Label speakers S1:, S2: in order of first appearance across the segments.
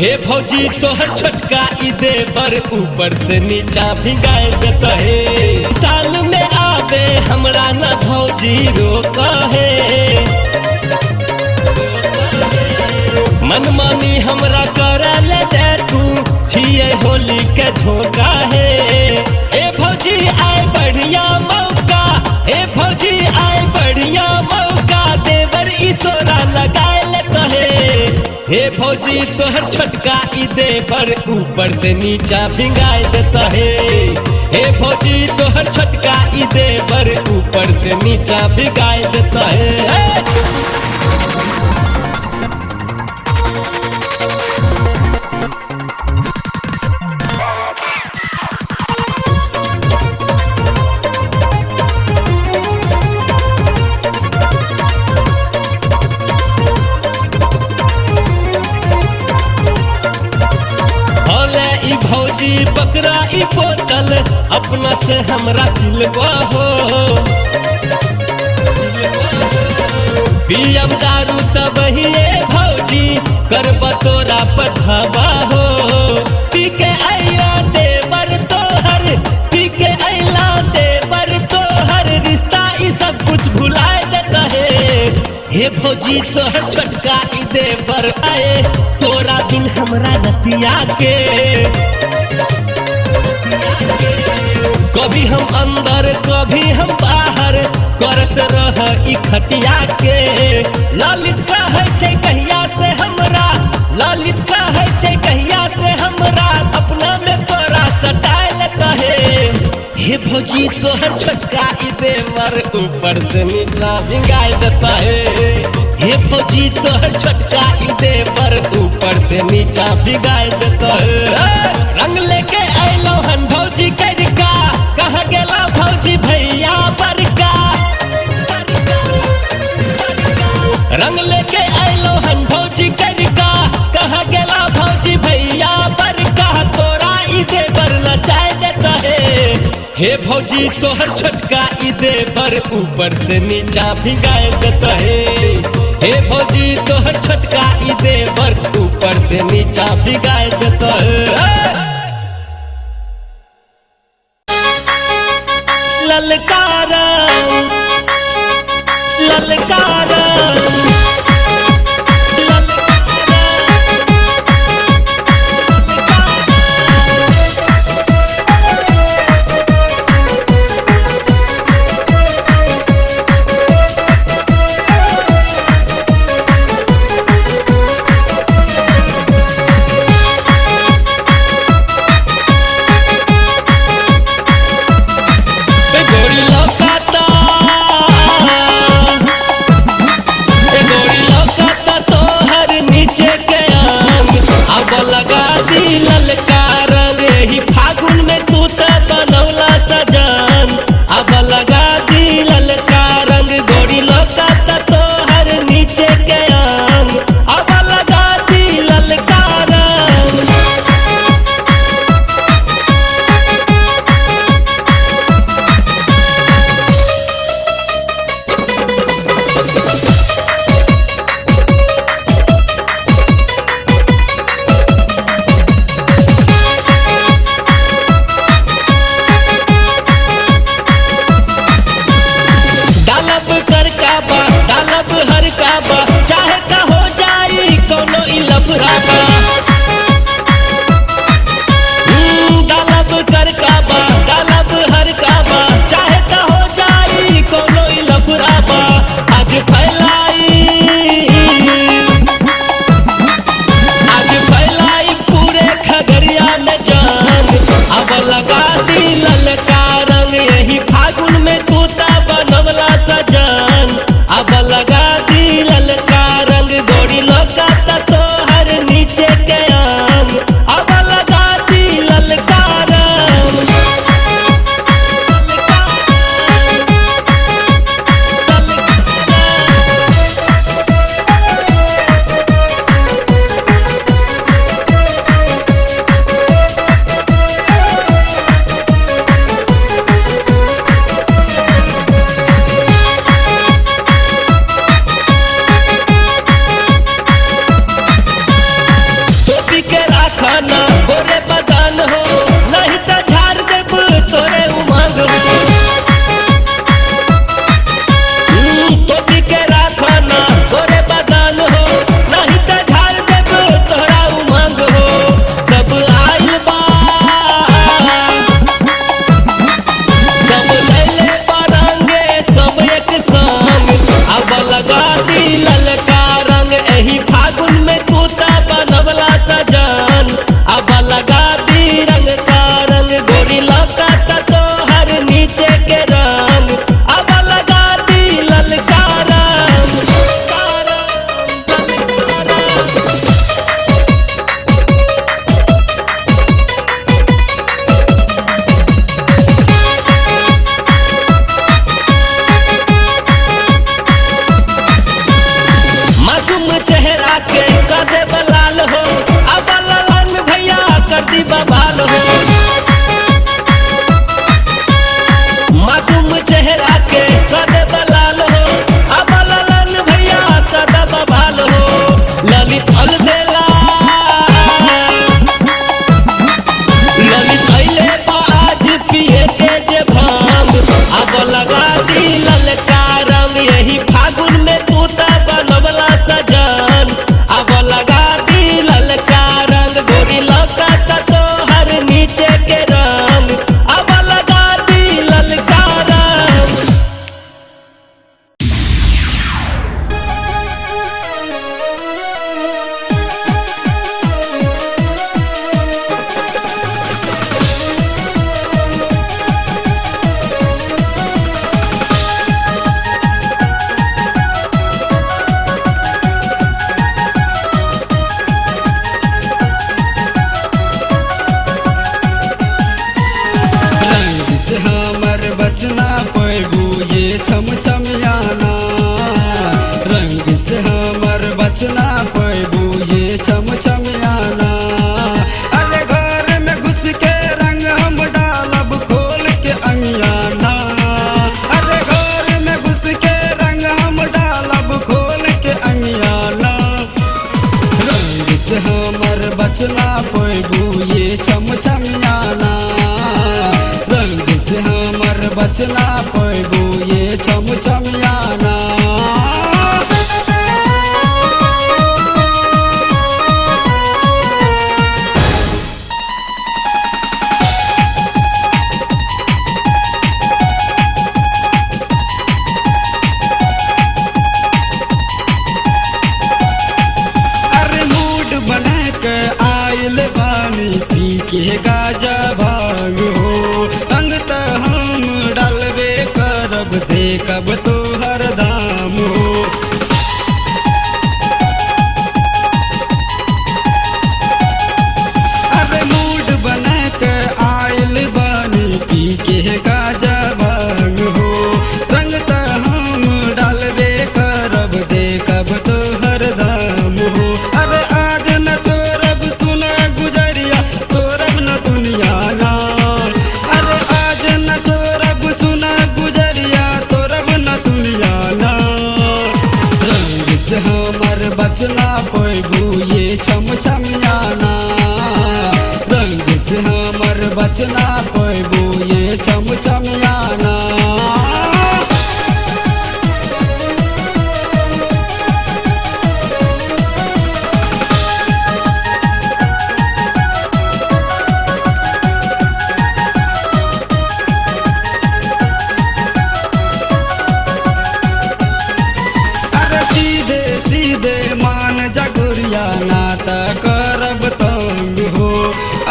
S1: हे भौजी तोहर छोटका ई देवर ऊपर से नीचा भिगाए देता है। साल में आवे हमरा न भौजी रोका है। मनमानी हमरा करे ले दे तू छिए होली के धोखा है। ए भौजी आए बढ़िया मौका, ए भौजी आए बढ़िया मौका, देवर ई तोरा लगाए लेता है। हे भौजी तोहर छोटका ई देवर ऊपर से नीचा भिगाए देता है। हे भौजी तोहर छोटका ई देवर ऊपर से नीचा भिगाए देता है। बकरा ई बोतल अपना से हमरा दिलवा हो। पियब दारू तब ही भौजी करब तोरा पढ़ावा हो। पी के अइला देवर तोहर, पी के अइला देवर तोहर, रिश्ता ई सब कुछ भुलाए देता है। हे भौजी तोहर छोटका ई देवर आए तोरा दिन हमरा रतिया के। कभी हम अंदर कभी हम बाहर करत रह ई खटिया के। ललित कहै छै कहिया से हमरा, ललित कहै छै कहिया से हमरा, अपना में तोरा सटाए लेता है। हे भौजी तोहर छोटका ई देवर ऊपर से नीचा भिगाए देता है। हे भौजी तोहर छोटका ई देवर ऊपर से नीचा भिगाए देता है। रंग लेके आइलो हन भौजी करिका, कहाँ गेला भौजी भैया बड़का। रंग लेके आइलो हन भौजी करिका, कहाँ गेला भौजी भैया बड़का, तोरा ई देवर नचाए देता है। हे भौजी तोहर छोटका ई देवर ऊपर से नीचा भिगाए देता है। हे भौजी तोहर छोटका ई देवर ऊपर से नीचा भिगाए देता है। ललकारा ललकारा
S2: रंग से हमर बचना पैबू ये छम छमियाना। अरे घर में घुस के रंग हम डालब खोल के अंगियाना। अरे घर में घुस के रंग हम डालब खोल के अंगियाना। रंग से हमर बचना पैबू ये छम छमियाना। रंग से हमर बचना पैबू ये छम छमियाना। के गाजा भांग हो अंग त हम डालबे करब देखब तोहर दाम हो। अरे मूड बना के आयल बानी पी के गाजा भांग हो रंग त हम डालबे करब देखब तोहर दाम हो। अरे आज न चोरब सुना गुजरिया तोरब न दुनिया ना। अरे आज न चोरब सुना गुजरिया तोरब न दुनिया ना। रंग से हमर बचना पैबू ये छम छमियाना। रंग से हमर बचना पैबू ये छम छमियाना। करब तंग हो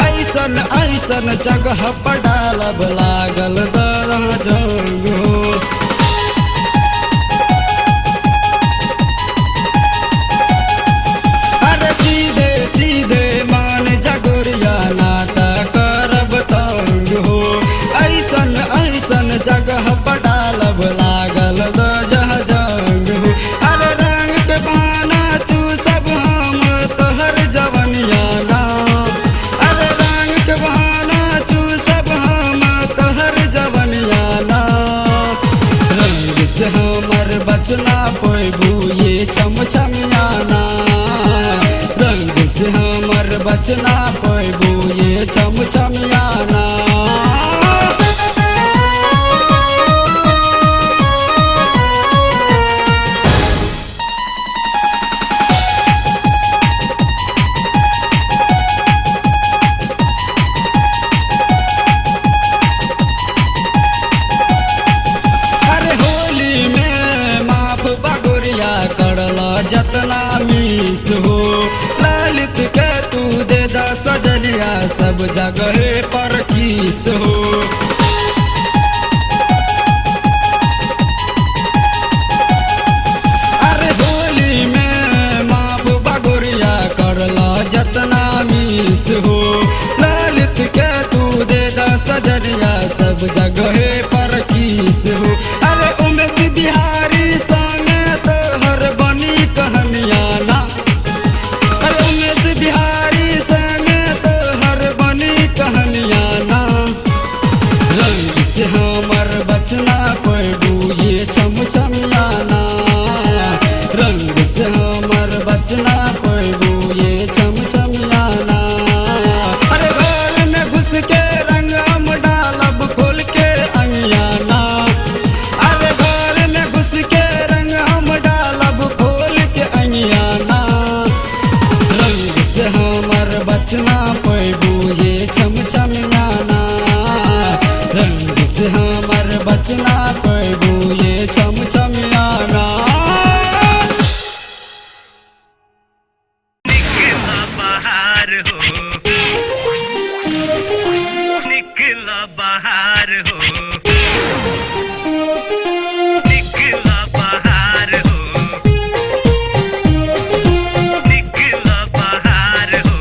S2: ऐसन ऐसन जगह पर डालब लागल दरह जंग हो। अरे सीधे सीधे मान जगोरिया नाता करब तंग हो ऐसन ऐसन जगह पर डालब लागल दरह जंग हो। अरे रंग के बहाना चूसब हम तोहर जवनियाना। अरे रंग के बहाना चूसब हम तोहर जवनियाना। रंग से हमर बचना पैबू ये छम छमियाना। रंग से हमर बचना पैबू ये छम छमियाना। जतना मीस हो ललित के तू दे दा सजलिया सब जगह पर किस हो। अरे होली में माफ बगोरिया करला जतना मीस हो ललित के तू दे दा सजलिया सब जगह पर किस हो। अरे उमेश बिहारी संग तोहर बनी कहनियाना। अरे उमेश बिहारी संग तोहर बनी कहनियाना। रंग से हमर बचना पैबू ये छम छमियाना। रंग से हमर बचना पैबू ये छम छमियाना। अरे घर में घुस के रंग हम डालब खोल के अंगियाना। अरे घर में घुस के रंग हम डालब खोल के अंगियाना। रंग से हमर बचना पैबू ये छम छमियाना। रंग से हमर बचना पैबू ये छम छमियाना।
S1: निकला बाहर हो निकला बाहर हो निकला बाहर हो निकला बाहर हो।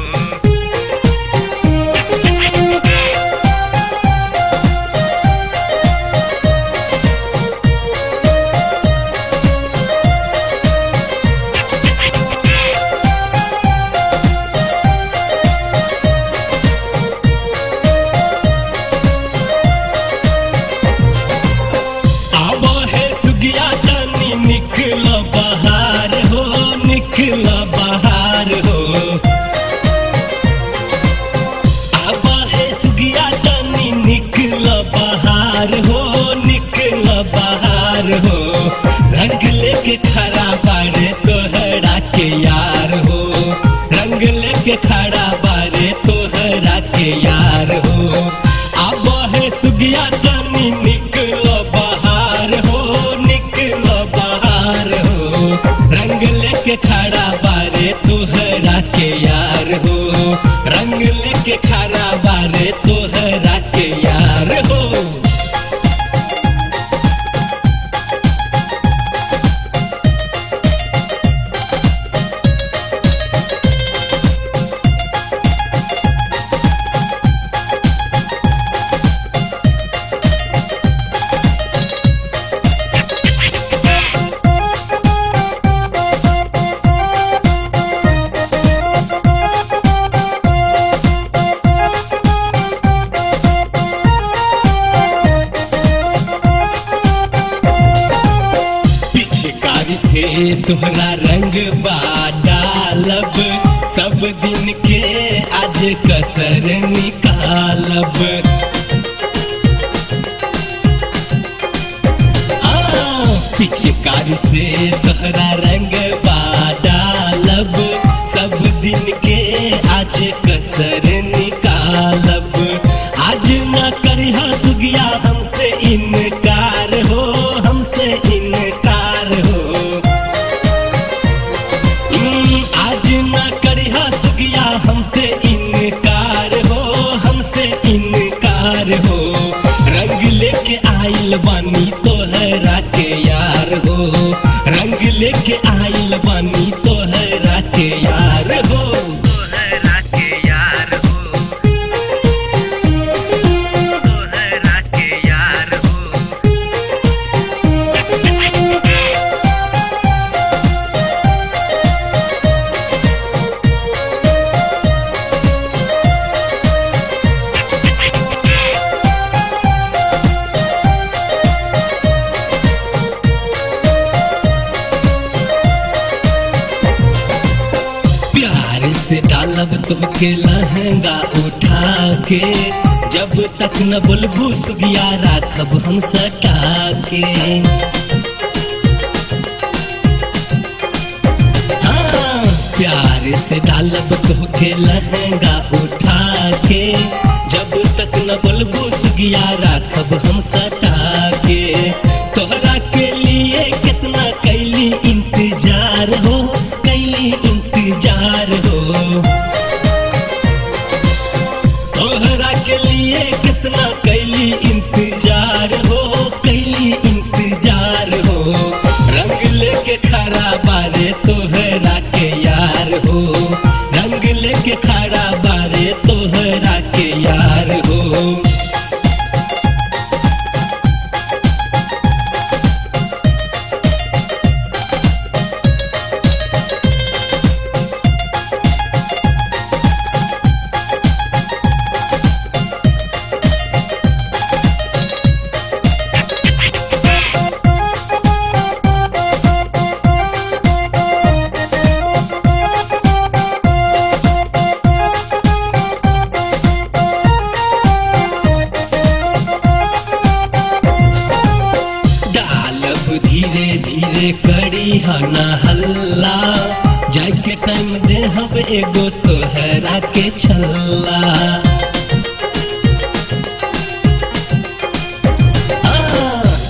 S1: लेके खड़ा बारे तोहरा के यार हो। अब है सुगिया तनी निकलो बाहर हो, निकलो बाहर हो। रंग लेके खड़ा बारे तोहरा के यार हो, रंग लेके खड़ा बारे तोहरा के यार हो। से तोहरा रंग डालब, सब दिन के आज कसर निकालब। पिचकारी से तोहरा रंग डालब, सब दिन के आज कसर निकालब। आज ना करिहा सुगिया हमसे इनकार हो, हमसे इनकार हो। आज ना करिहा सुगिया हमसे इनकार हो, हमसे इनकार हो। रंग लेके आइल बानी तोहरा के यार हो, रंग लेके आइल बानी तोहरा के यार हो, तोहरा के यार हो, तोहरा के यार हो। से डालब तोहके लहंगा उठा के, जब तक न बोलबू सुगिया राखब हम सटा के। हाँ, प्यार से डालब तोहके लहंगा उठा के, जब तक न बोलबू सुगिया राखब हम सटा के। तोहरा के लिए कितना कैली इंतजार हो, कैली इंतजार हो। तोहरा के लिए कितना कैली इंतजार हो, कैली इंतजार हो। रंग लेके खड़ा बारे तोहरा के यार हो, रंग लेके खड़ा बारे तोहरा के यार हो। धीरे धीरे करी हना हल्ला, जाय के टाइम दे हम एगो तोहरा के छल्ला।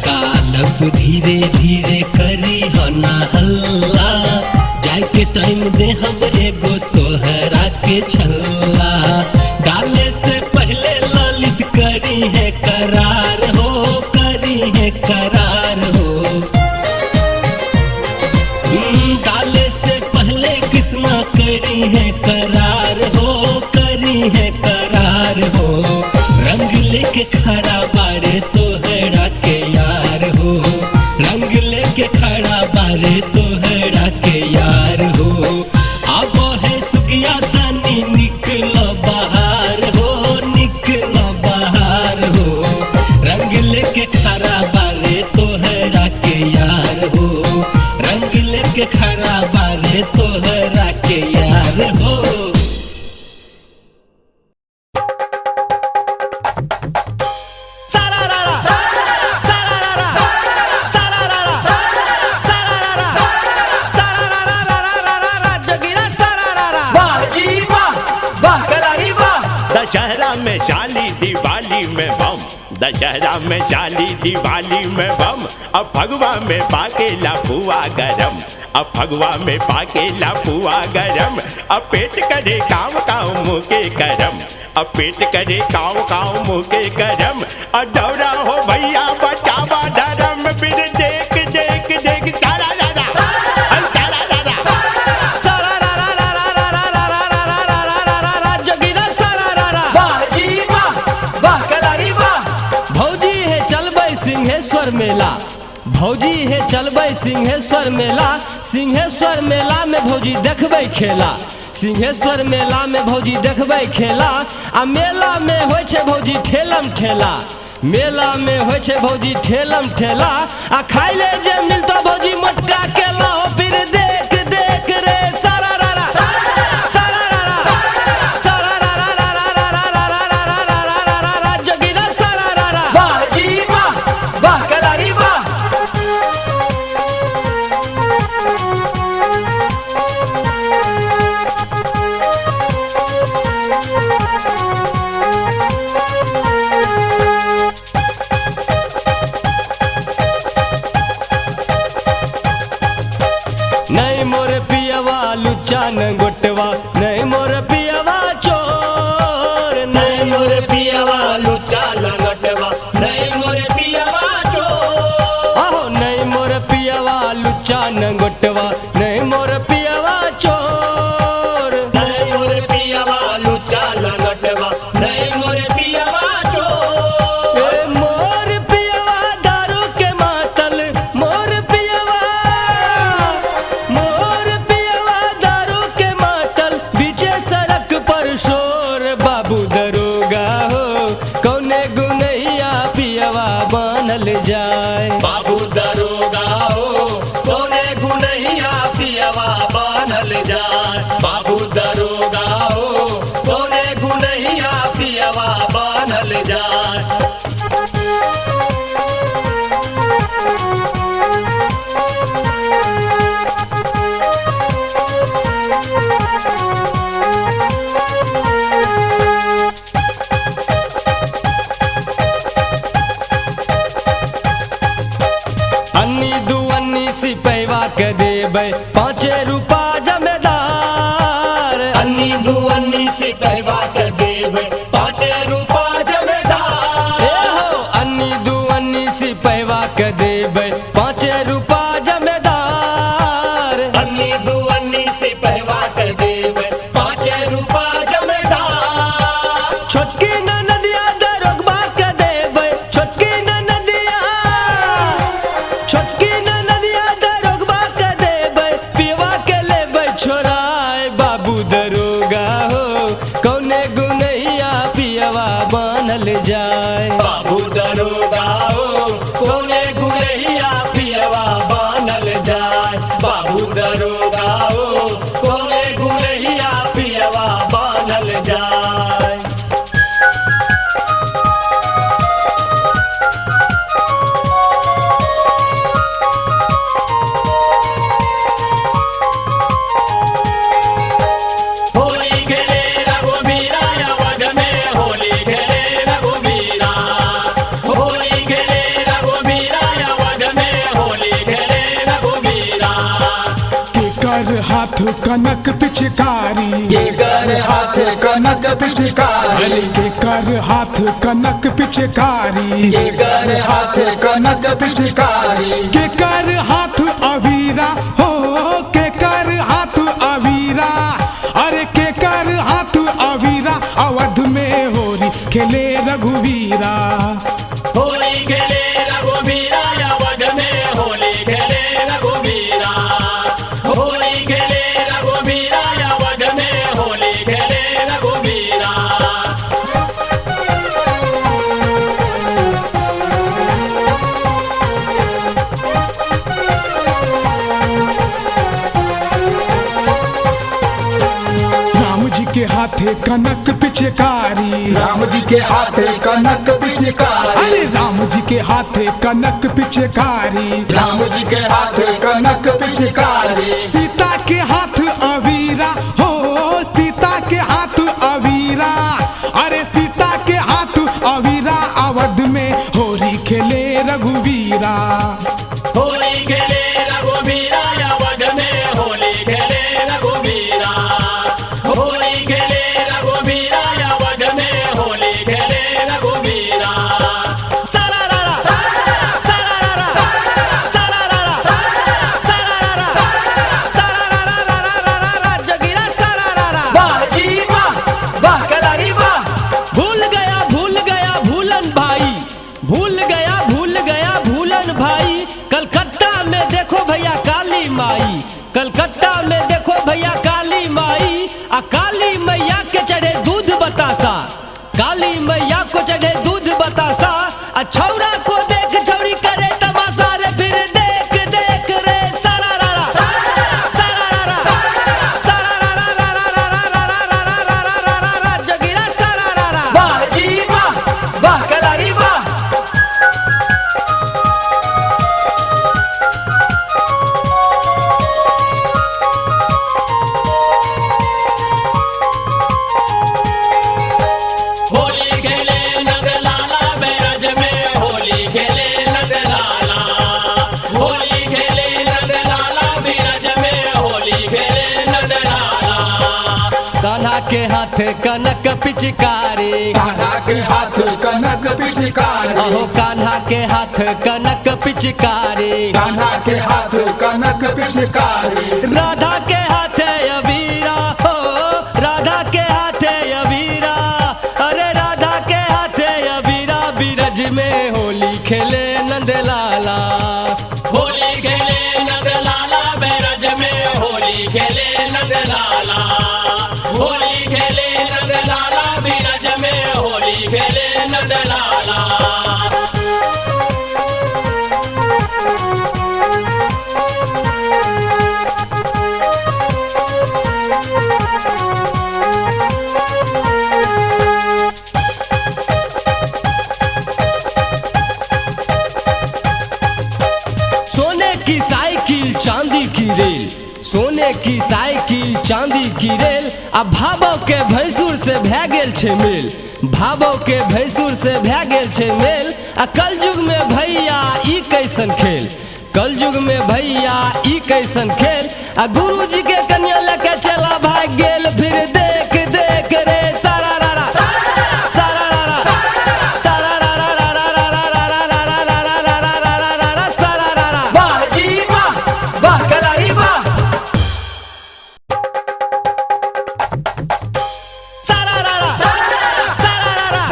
S1: कालब धीरे धीरे करी हना हल्ला, जाय के टाइम दे हम एगो तोहरा के छल्ला। डाले से पहले ललित करी है करार हो, करी है करार हो। डाले से पहले किस्मा करी है करार हो, करी है करार हो। रंग लेके खड़ा बारे तोहरा के यार हो, रंग लेके खड़ा बारे तोहरा के यार हो। अब है सुगिया तनी निकलो बाहर हो, निकलो बाहर हो। रंग लेके खड़ा बारे तोहरा के यार हो, रंग लेके खड़ा बारे तोहरा के यार हो।
S3: वाह जी वाह। दशहरा में चाली, दिवाली में बम, अब फगवा में पाकेला पुआ गरम, अब फगवा में पाकेला पुआ गरम, अब पेट करे काव काव मुँह के करम, अब पेट करे काव काव मुँह के करम, और दौड़ा हो भैया बचावा धर्म, फिर देख देख देख तारा दादा तारा दादा
S1: सारा रा रा रा रा रा रा रा रा रा रा रा रा रा रा जोगिरा सारा रा रा। वाह जी वाह, वाह कलारी वाह। भौजी है चलबै सिंहेश्वर मेला, भौजी है चलबै सिंहेश्वर मेला, सिंहेश्वर मेला में भौजी देखबै खेला, सिंहेश्वर मेला में भौजी देखबै खेला। आ मेला में होइ छै भौजी ठेलम ठेला, मेला में होइ छै भौजी ठेलम ठेला। आ खाइ ले जे मिलतो भौजी मोटका केला, हो फिर देख देख रे सारा रा रा सारा रा रा सारा रा रा रा रा रा रा रा रा रा रा रा रा रा जोगिरा सारा रा रा। वाह जी वाह, वाह कलारी वाह। नहीं मोर पियवा लुच्चा न गोटवा, नहीं मोर पियवा चोर, नहीं मोर पियवा लुच्चा न गोटवा, नहीं मोर पियवा चोर। आहो नहीं मोर पियवा लुच्चा न गोटवा, नहीं मोर पियवा चोर, नहीं मोर पियवा लुच्चा न गोटवा, नहीं मोर पियवा चोर। ए मोर पियवा दारू के मातल, मोर पियवा दारू के मातल, बीचे सड़क पर शोर। बाबू दरोगा हो कौने गुनैया पियवा बनल जाए, बाबू दरोगा हो कौने गुनैया पियवा बनल जाए, बाबू दरोगा हो कौने गुनैया पियवा बनल जाए। अन्नी दू अन्नी सिपैवा के देबै 5 रुपा जमेदार, अन्नी दू अन्नी सिपैवा के देबै 5 रुपा जमेदार। ए हो अन्नी दू अन्नी सिपैवा के देबै 5 रुपा जमेदार, अन्नी दू अन्नी सिपैवा के देबै 5 रुपा जमेदार। छोटकी नदिया दरोगबा के देबै, छोटकी नदिया, छोटकी नदिया दरोगबा के देबै, पियवा के लेबै छोड़ाए। बाबू दरोगा हो कौने गुनैया पियवा बनल जाए, बाबू दरोगा हो कौने गुनैया पियवा बनल जाए, बाबू दरोगा हो कौने गुनैया पियवा बनल जाए। होली खेले रघुबीरा अवध में, होली खेले रघुबीरा, होली खेले रघुबीरा अवध में, होली खेले रघुबीरा।
S4: केकर हाथ कनक पिचकारी,
S2: केकर हाथ कनक पिचकारी,
S4: अरे केकर हाथ कनक पिचकारी,
S2: केकर हाथ कनक पिचकारी,
S4: केकर हाथ अवीरा हो, केकर हाथ अवीरा, अरे केकर हाथ अवीरा। अवध में होली खेले रघुवीरा,
S1: होली खेले रघुबीरा अवध में, होली खेले रघुबीरा, होली खेले रघुबीरा अवध में, होली खेले रघुबीरा।
S4: राम जी के हाथे कनक पिचकारी,
S2: राम जी के हाथ कनक पिचकारी,
S4: अरे राम जी के हाथे कनक पिचकारी,
S2: राम जी के हाथ कनक पिचकारी,
S4: सीता के हाथ अवीरा हो, सीता के हाथ अवीरा, अरे सीता के हाथ अवीरा। अवध में
S1: मैया को चढ़े दूध बतासा, छौरा को देख छौरी करे तमाशा रे, फिर देख देख रे सारा रा रा सारा रा रा सारा रा रा रा रा रा रा रा रा रा रा रा जोगिरा सारा रा रा। वाह जी वाह, वाह कलारी वाह।
S5: होली खेले नगलाला बैरज में, होली खेले नगलाला, होली खेले नगलाला बैरज में, होली खेले नगलाला।
S1: कान्हा के हाथ कनक पिचकारी,
S4: कान्हा के हाथ कनक पिचकारी,
S1: अहो कान्हा के हाथ कनक पिचकारी,
S4: कान्हा के हाथ कनक पिचकारी,
S1: राधा के हाथ अबीरा हो, राधा के हाथ अबीरा, अरे राधा के हाथ अबीरा, बीरज में होली खेले नंदलाला।
S5: होली खेले नगलाला बैरज में, होली खेले नगलाला, होली खेले नगलाला बैरज में, होली खेले नगलाला।
S1: सोने की साइकिल चांदी की रेल, सोने की साइकिल चांदी की रेल, अब भावो के भैंसुर से भै गेल छे मेल, भावो के भैंसुर से भै गेल छे मेल। आ कलयुग में भैया ई कैसन खेल, कलयुग में भैया ई कैसन खेल, आ गुरु जी के कन्या लेके चला भाग गेल, फिर देख देख रे सारा रा रा सारा रा रा सारा रा रा रा रा रा रा रा रा रा रा रा रा रा रा रा रा सारा रा रा। वाह जी वाह, वाह कलारी वाह। सारा रा रा सारा रा रा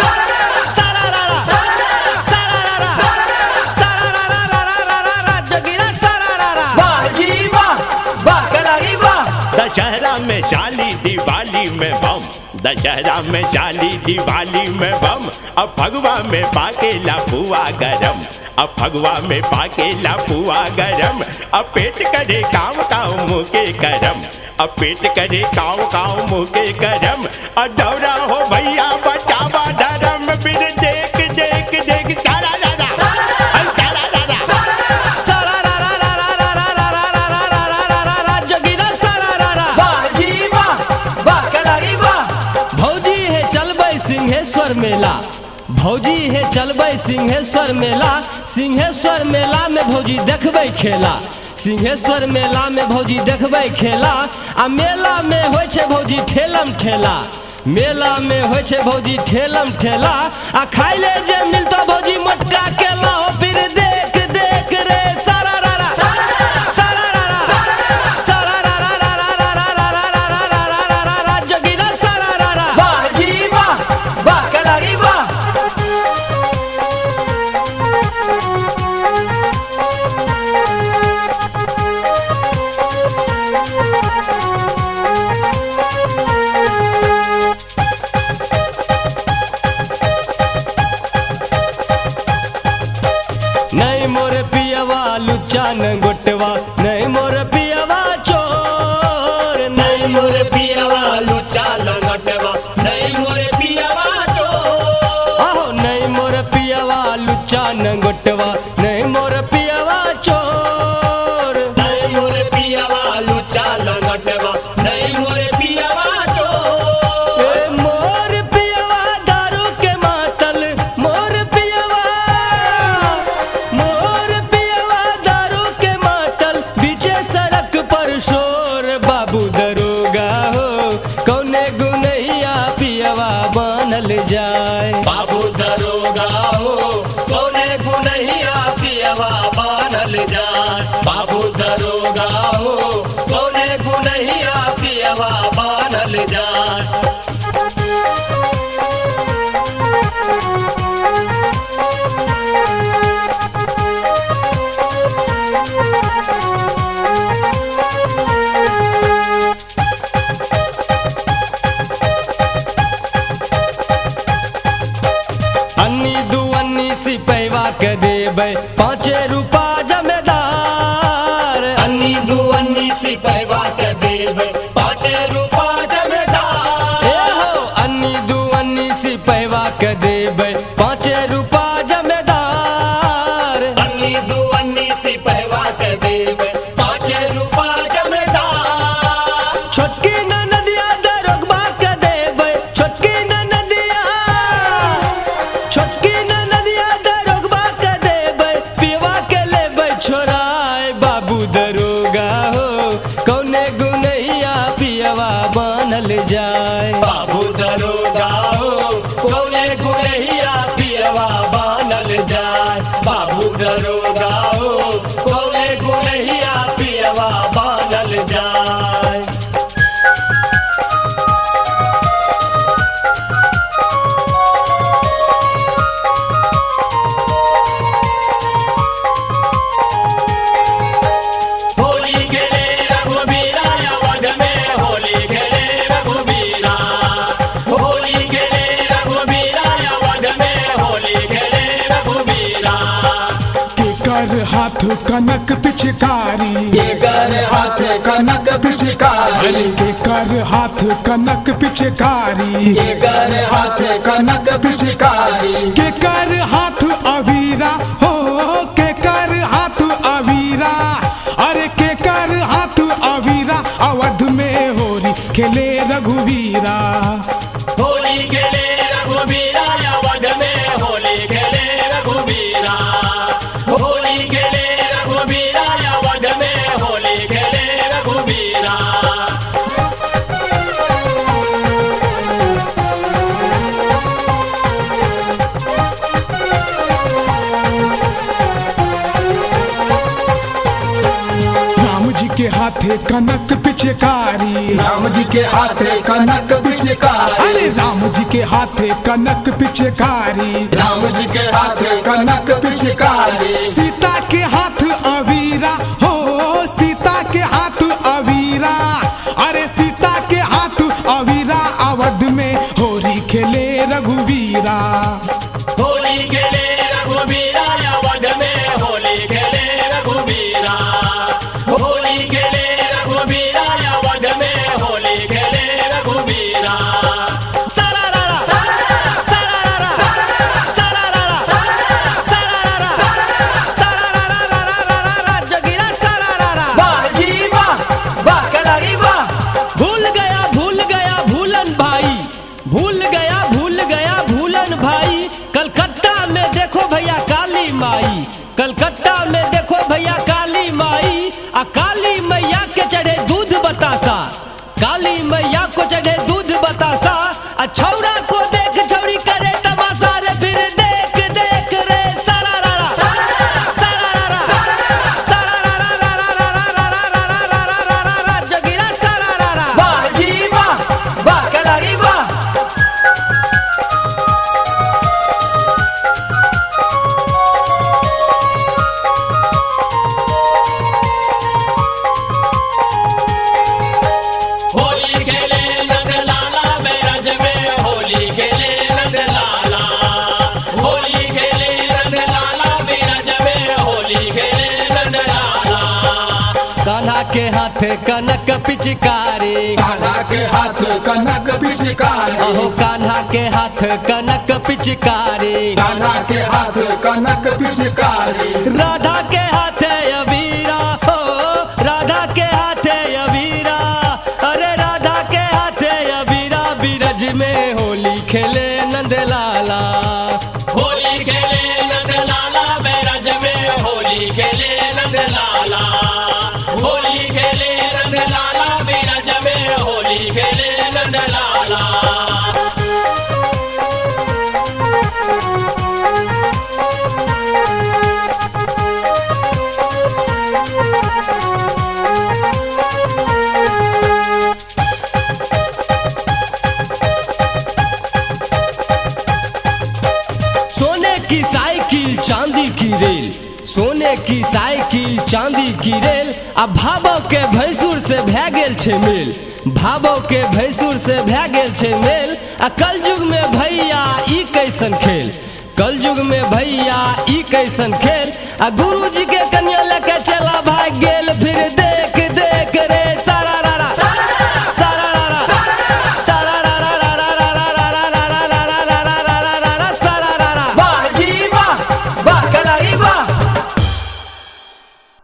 S1: सारा रा रा सारा रा रा सारा रा रा रा रा रा रा जोगिरा सारा रा रा। वाह जी वाह, वाह कलारी वाह।
S3: दशहरा में चाली दिवाली में बम, दशहरा में चाली दिवाली में बम, अब फगवा में पाकेला पुआ गरम, अब फगवा में पाकेला पुआ गरम, अब पेट करे काम काम मुँह के करम, अब पेट करे काव काव मुँह के करम, और दौड़ा हो भैया बचावा धर्म, फिर देख देख देख सारा दादा सारा दादा।
S1: सारा रा रा रा रा रा रा रा रा रा रा रा रा रा रा जोगिरा सारा रा रा। वाह जी वाह, वाह कलारी वाह। भौजी है चलबै सिंहेश्वर मेला, भौजी है चलबै सिंहेश्वर मेला, सिंहेश्वर मेला में भौजी देखबै खेला, सिंहेश्वर मेला में भौजी देखबै खेला, आ मेला में होइ छै भौजी ठेलम ठेला, मेला में होइ छै भौजी ठेलम ठेला, आ खाइ ले जे मिलतो भौजी मोटका केला, हो फिर देख देख रे सारा रा रा सारा रा रा सारा रा रा रा रा रा रा रा रा रा रा रा रा रा रा जोगिरा सारा रा रा। वाह जी वाह, वाह कलारी वाह। नहीं मोर पियवा लुच्चा न गोटवा, नहीं मोर पियवा चोर, नहीं मोर पियवा लुच्चा
S5: लंगटवा, नहीं मोरे पियावा चोर,
S1: आहो नहीं मोर पियवा लुच्चा न गोटवा, नहीं मोर पियवा चोर,
S5: नहीं मोरे पियावा लुच्चा लंगटवा, नहीं मोरे पियावा चोर।
S1: ए मोर पियवा दारू के मातल, मोर पियवा दारू के मातल, बीचे सड़क पर शोर, बाबू दरोगा हो कौने गुनैया पियवा बनल जाए,
S5: बाबू दरोगा हो कौने गुनहिया पियवा बानल जाए, बाबू दरोगा हो कौने गुनहिया पियवा बानल जाए।
S1: देबै 5 रुपा जमेदार।
S5: अन्नी दू अन्नी सिपहवा के देबै 5 रुपा जमेदार।
S1: ए हो अन्नी दू अन्नी सिपहवा के देबै 5 रुपा जमेदार।
S5: अन्नी दू अन्नी सिपहवा के देबै 5 रुपा जमेदार।
S1: छोटकी ननदिया दरोगबा के देबै, छोटकी ननदिया दरोगबा के देबै, पीवा के लेबै छोराए बाबू दरोगा हो कौने गुनैया पियवा बनल जाए।
S5: बाबू दरोगा हो कौने गुनैया पियवा बनल जाए। बाबू दरोगा हो कौने गुनैया पियवा बनल जाए। होली खेले रघुबीरा अवध में, होली खेले रघुबीरा। होली खेले रघुबीरा अवध में, होली खेले रघुबीरा।
S4: केकर हाथ कनक पिचकारी,
S5: केकर हाथ कनक पिचकारी।
S4: अरे केकर हाथ कनक पिचकारी,
S5: केकर हाथ कनक पिचकारी।
S4: केकर हाथ अवीरा हो, केकर हाथ अवीरा, अरे केकर हाथ अवीरा अवध में होरी खेले रघुवीरा।
S5: होली खेले रघुबीरा अवध में, होली खेले रघुबीरा। होली खेले रघुबीरा अवध में, होली खेले रघुबीरा।
S4: राम जी के हाथे कनक पिचकारी,
S5: राम जी के हाथे कनक पिचकारी।
S4: अरे राम जी के हाथे कनक पिचकारी,
S5: राम जी के हाथे कनक पिचकारी।
S4: सीता के हाथ अवीरा हो, सीता के हाथ अवीरा, अरे सीता के हाथ अवीरा अवध में होरी खेले रघुवीरा।
S5: होली खेले रघुबीरा अवध में, होली खेले रघुबीरा। होली खेले रघुबीरा अवध में, होली खेले रघुबीरा। वाह जी वाह, वाह कलारी वाह।
S1: भूल गया भूलन भाई, भूल गया भूलन भाई। कलकत्ता में देखो भैया काली माई, कलकत्ता में देखो भैया काली माई। आ काली मैया के चढ़े दूध बतासा, काली मैया को चढ़े दूध बतासा। आ छौरा को देख छौरी करे तमाशा रे, फिर देख देख रे सारारा सारारा सारारा जोगिरा सारारा।
S5: वाह जी वाह, वाह कलारी वाह। होली खेले नंदलाला बैरज में, होली खेले नंदलाला। होली खेले नंदलाला बैरज में, होली खेले नंदलाला।
S1: कान्हा के हाथे कनक पिचकारी,
S5: कान्हा के हाथ कनक पिचकारी।
S1: अहो कान्हा के हाथ कनक पिचकारी।
S5: कान्हा के हाथ कनक पिचकारी।
S1: राधा के हाथे अबीरा हो, राधा के हाथे अबीरा, अरे राधा के हाथे अबीरा। बीरज में होली खेले नंदलाला,
S5: होली खेले नंदलाला बैरज में, होली खेले नंदलाला। होली खेले नंदलाला बैरज में, होली खेले नंदलाला।
S1: सोने की साइकिल चांदी की रेल। अब भाबो के भैंसुर से भै गेल छे मेल, भाबो के भैंसुर से भै गेल छे मेल। आ कल युग में भैया ई कैसन खेल, कलयुग में भैया ई कैसन खेल, आ गुरु जी के कन्या लेके चला भाग गेल, फिर देख देख रे